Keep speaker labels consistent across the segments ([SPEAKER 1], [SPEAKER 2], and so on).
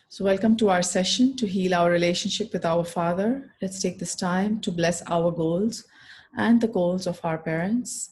[SPEAKER 1] So welcome to our session to heal our relationship with our Father. Let's take this time to bless our goals and the goals of our parents.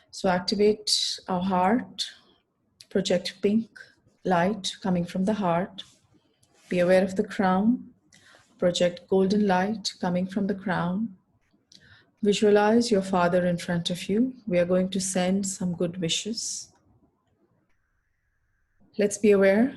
[SPEAKER 1] So activate our heart, project pink light coming from the heart. Be aware of the crown, project golden light coming from the crown. Visualize your Father in front of you. We are going to send some good wishes. Let's be aware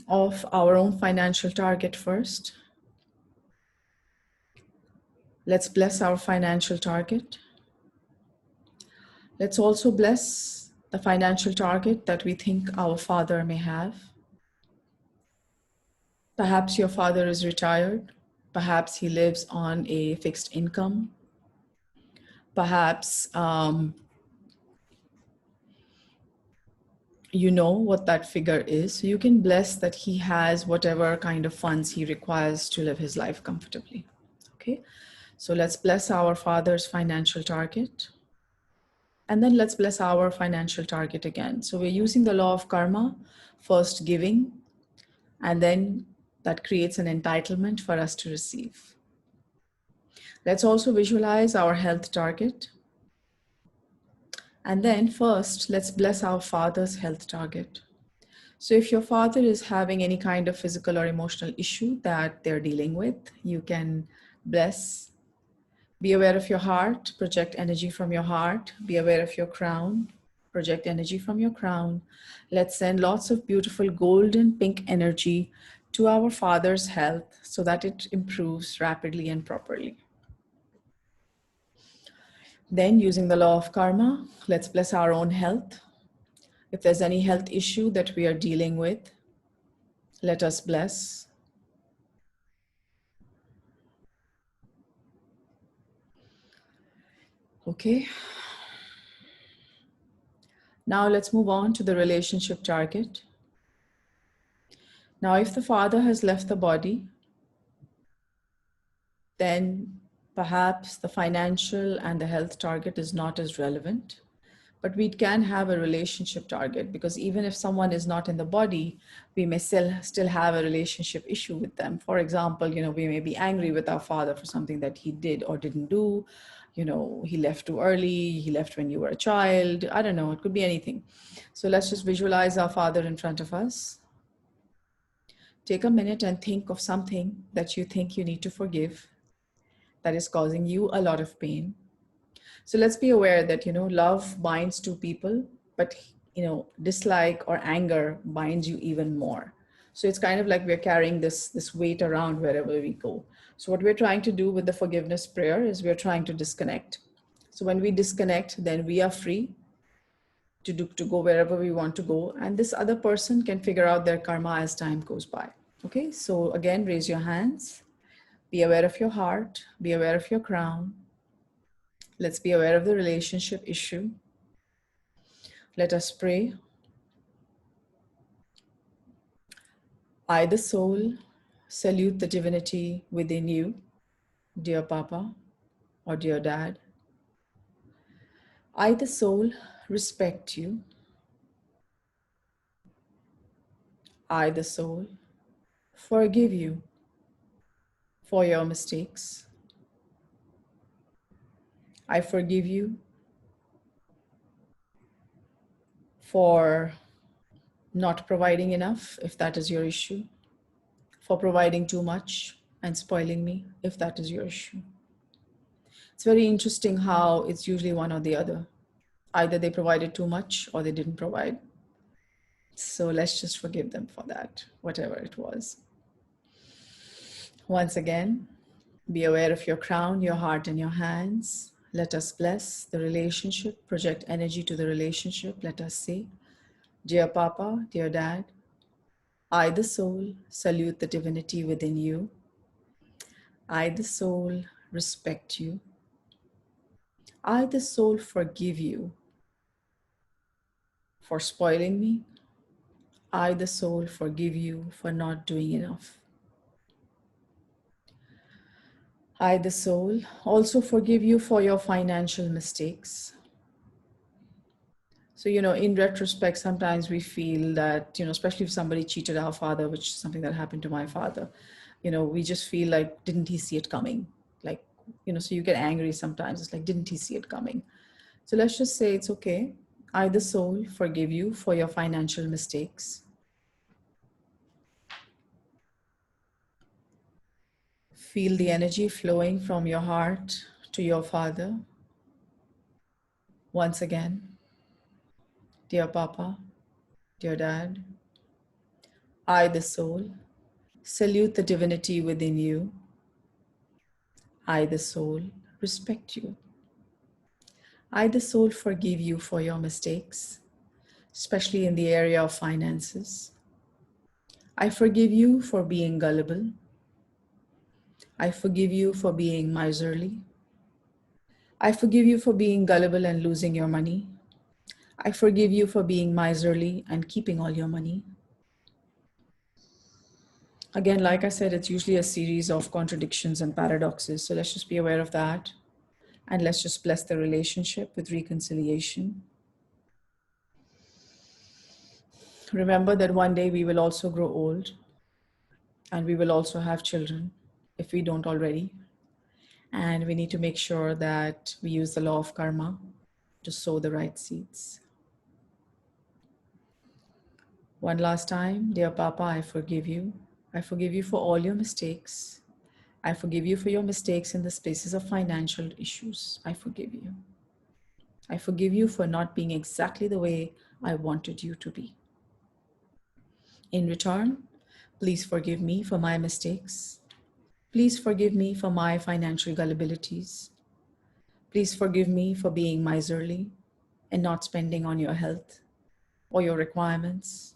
[SPEAKER 1] of our own financial target first. Let's bless our financial target. Let's also bless the financial target that we think our father may have. Perhaps your father is retired. Perhaps he lives on a fixed income. Perhaps you know what that figure is. So you can bless that he has whatever kind of funds he requires to live his life comfortably. Okay, so let's bless our father's financial target. And then let's bless our financial target again. So we're using the law of karma, first giving, and then that creates an entitlement for us to receive. Let's also visualize our health target. And then first, let's bless our father's health target. So if your father is having any kind of physical or emotional issue that they're dealing with, you can bless. Be aware of your heart, project energy from your heart. Be aware of your crown, project energy from your crown. Let's send lots of beautiful golden pink energy to our father's health so that it improves rapidly and properly. Then, using the law of karma, let's bless our own health. If there's any health issue that we are dealing with, let us bless. Okay. Now let's move on to the relationship target. Now, if the father has left the body, then perhaps the financial and the health target is not as relevant. But we can have a relationship target, because even if someone is not in the body, we may still have a relationship issue with them. For example, we may be angry with our father for something that he did or didn't do. He left too early, he left when you were a child. I don't know, it could be anything. So let's just visualize our father in front of us. Take a minute and think of something that you think you need to forgive that is causing you a lot of pain. So let's be aware that, love binds two people, but, dislike or anger binds you even more. So it's kind of like we're carrying this weight around wherever we go. So what we're trying to do with the forgiveness prayer is we're trying to disconnect. So when we disconnect, then we are free to go wherever we want to go. And this other person can figure out their karma as time goes by. Okay, so again, raise your hands. Be aware of your heart. Be aware of your crown. Let's be aware of the relationship issue. Let us pray. I, the soul, salute the divinity within you, dear Papa or dear Dad. I, the soul, respect you. I, the soul, forgive you for your mistakes. I forgive you for not providing enough, if that is your issue, for providing too much and spoiling me, if that is your issue. It's very interesting how it's usually one or the other. Either they provided too much or they didn't provide. So let's just forgive them for that, whatever it was. Once again, be aware of your crown, your heart, and your hands. Let us bless the relationship, project energy to the relationship. Let us say, dear Papa, dear Dad, I, the soul, salute the divinity within you. I, the soul, respect you. I, the soul, forgive you for spoiling me. I, the soul, forgive you for not doing enough. I, the soul, also forgive you for your financial mistakes. So, in retrospect, sometimes we feel that, especially if somebody cheated our father, which is something that happened to my father, we just feel like, didn't he see it coming? Like, so you get angry sometimes. It's like, didn't he see it coming? So let's just say it's okay. I, the soul, forgive you for your financial mistakes. Feel the energy flowing from your heart to your father. Once again, dear Papa, dear Dad, I, the soul, salute the divinity within you. I, the soul, respect you. I, the soul, forgive you for your mistakes, especially in the area of finances. I forgive you for being gullible. I forgive you for being miserly. I forgive you for being gullible and losing your money. I forgive you for being miserly and keeping all your money. Again, like I said, it's usually a series of contradictions and paradoxes. So let's just be aware of that. And let's just bless the relationship with reconciliation. Remember that one day we will also grow old and we will also have children if we don't already. And we need to make sure that we use the law of karma to sow the right seeds. One last time, dear Papa, I forgive you. I forgive you for all your mistakes. I forgive you for your mistakes in the spaces of financial issues. I forgive you. I forgive you for not being exactly the way I wanted you to be. In return, please forgive me for my mistakes. Please forgive me for my financial gullibilities. Please forgive me for being miserly and not spending on your health or your requirements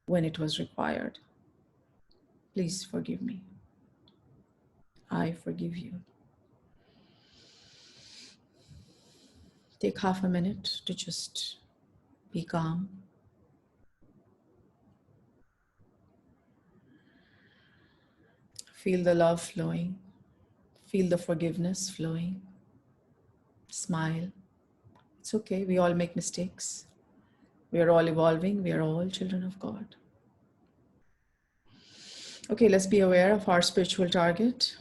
[SPEAKER 1] when it was required. Please forgive me. I forgive you. Take half a minute to just be calm. Feel the love flowing. Feel the forgiveness flowing. Smile. It's okay. We all make mistakes. We are all evolving. We are all children of God. Okay, let's be aware of our spiritual target.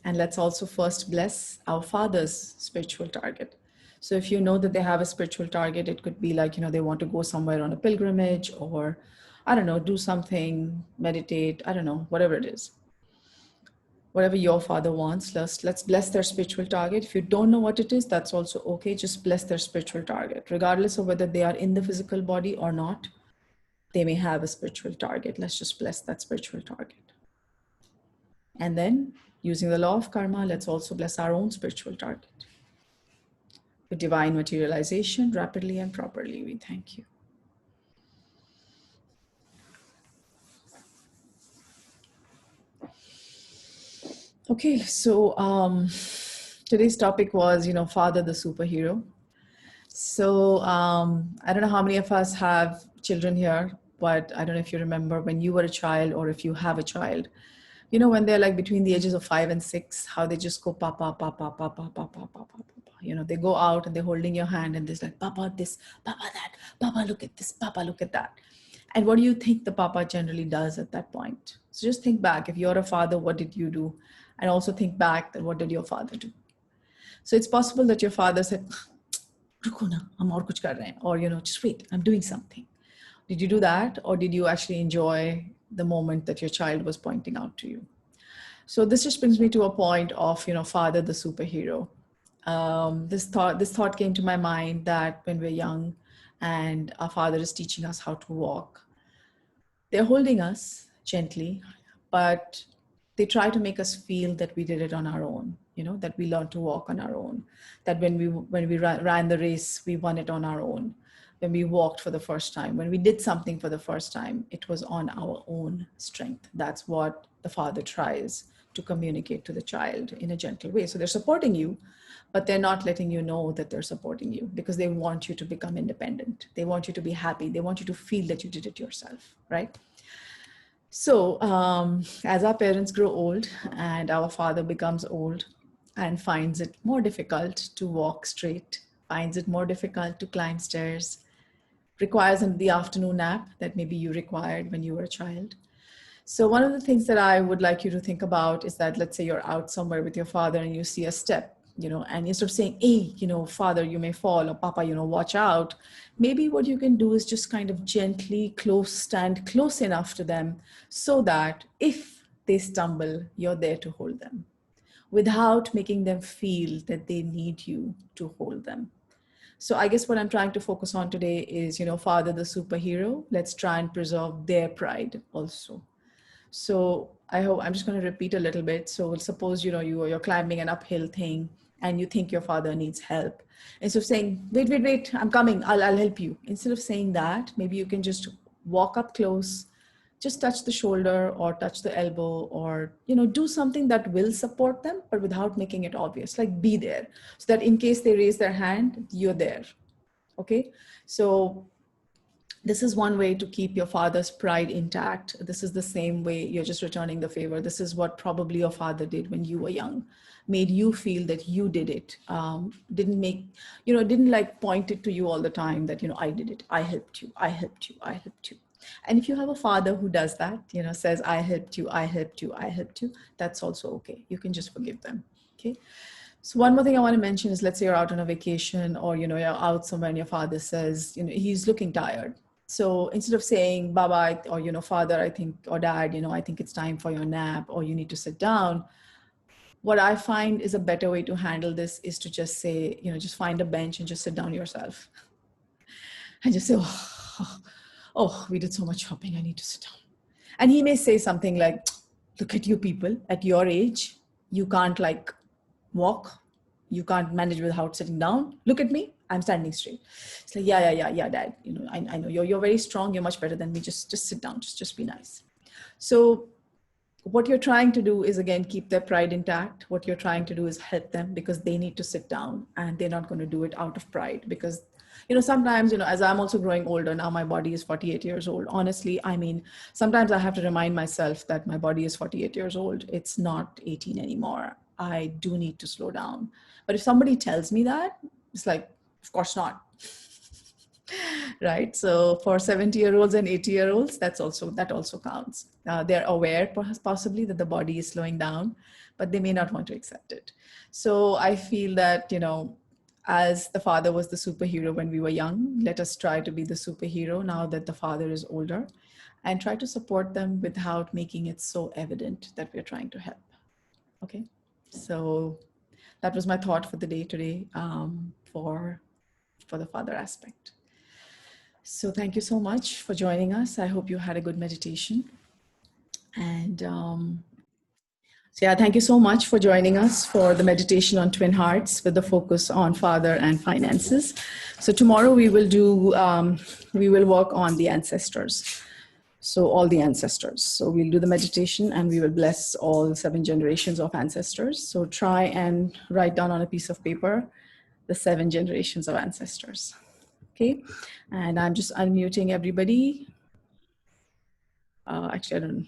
[SPEAKER 1] And let's also first bless our Father's spiritual target. So if you know that they have a spiritual target, it could be like, they want to go somewhere on a pilgrimage or, I don't know, do something, meditate, I don't know, whatever it is. Whatever your father wants, let's bless their spiritual target. If you don't know what it is, that's also okay. Just bless their spiritual target. Regardless of whether they are in the physical body or not, they may have a spiritual target. Let's just bless that spiritual target. And then, using the law of karma, let's also bless our own spiritual target. With divine materialization, rapidly and properly, we thank you. Okay, so today's topic was, Father the superhero. So I don't know how many of us have children here, but I don't know if you remember when you were a child or if you have a child. When they're like between the ages of 5 and 6, how they just go papa, papa, papa, papa, papa, papa. They go out and they're holding your hand and there's like, papa this, papa that, papa look at this, papa look at that. And what do you think the papa generally does at that point? So just think back. If you're a father, what did you do? And also think back that what did your father do? So it's possible that your father said, "Ruko na, hum aur kuch kar rahe hain," or just wait, I'm doing something. Did you do that, or did you actually enjoy the moment that your child was pointing out to you? So this just brings me to a point of father the superhero. This thought came to my mind that when we're young and our father is teaching us how to walk, they're holding us gently, but they try to make us feel that we did it on our own, that we learned to walk on our own, that when we ran the race, we won it on our own. When we walked for the first time, when we did something for the first time, it was on our own strength. That's what the father tries to communicate to the child in a gentle way. So they're supporting you, but they're not letting you know that they're supporting you because they want you to become independent. They want you to be happy. They want you to feel that you did it yourself, right? So as our parents grow old and our father becomes old and finds it more difficult to walk straight finds it more difficult to climb stairs, requires the afternoon nap that maybe you required when you were a child. So one of the things that I would like you to think about is that, let's say you're out somewhere with your father and you see a step, and instead of saying, hey, father, you may fall, or papa, watch out, maybe what you can do is just kind of gently stand close enough to them so that if they stumble, you're there to hold them without making them feel that they need you to hold them. So I guess what I'm trying to focus on today is, father, the superhero. Let's try and preserve their pride also. So I hope I'm just going to repeat a little bit. So suppose, you're climbing an uphill thing and you think your father needs help. Instead of saying, wait, I'm coming, I'll help you. Instead of saying that, maybe you can just walk up close, just touch the shoulder or touch the elbow, or do something that will support them but without making it obvious, like be there, so that in case they raise their hand, you're there. Okay, so this is one way to keep your father's pride intact. This is the same way you're just returning the favor. This is what probably your father did when you were young, made you feel that you did it. Didn't like point it to you all the time that, I did it, I helped you, I helped you, I helped you. And if you have a father who does that, says, I helped you, I helped you, I helped you, that's also okay. You can just forgive them. Okay. So one more thing I want to mention is, let's say you're out on a vacation, or, you're out somewhere and your father says, he's looking tired. So instead of saying, Baba, or, father, I think, or dad, I think it's time for your nap, or you need to sit down. What I find is a better way to handle this is to just say, just find a bench and just sit down yourself. And just say, oh, we did so much shopping, I need to sit down. And he may say something like, look at you people at your age, you can't like walk, you can't manage without sitting down. Look at me, I'm standing straight. It's like, yeah, dad, I know you're very strong, you're much better than me, just sit down, just be nice. So what you're trying to do is, again, keep their pride intact. What you're trying to do is help them, because they need to sit down, and they're not going to do it out of pride. Because sometimes, as I'm also growing older now, my body is 48 years old. Honestly, I mean, sometimes I have to remind myself that my body is 48 years old. It's not 18 anymore. I do need to slow down. But if somebody tells me that, it's like, of course not. Right? So for 70-year-olds and 80-year-olds, that also counts. They're aware possibly that the body is slowing down, but they may not want to accept it. So I feel that, as the father was the superhero when we were young, let us try to be the superhero now that the father is older, and try to support them without making it so evident that we're trying to help. Okay, so that was my thought for the day today, for the father aspect. So thank you so much for joining us. I hope you had a good meditation. And so yeah, thank you so much for joining us for the meditation on twin hearts with the focus on father and finances. So tomorrow we will work on the ancestors. So all the ancestors. So we'll do the meditation and we will bless all 7 generations of ancestors. So try and write down on a piece of paper the 7 generations of ancestors. Okay, and I'm just unmuting everybody. Actually, I don't.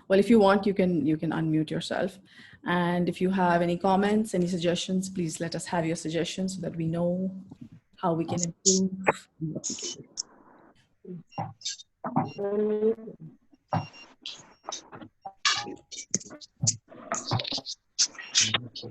[SPEAKER 1] Well, if you want, you can unmute yourself. And if you have any comments, any suggestions, please let us have your suggestions so that we know how we can improve and what we can do.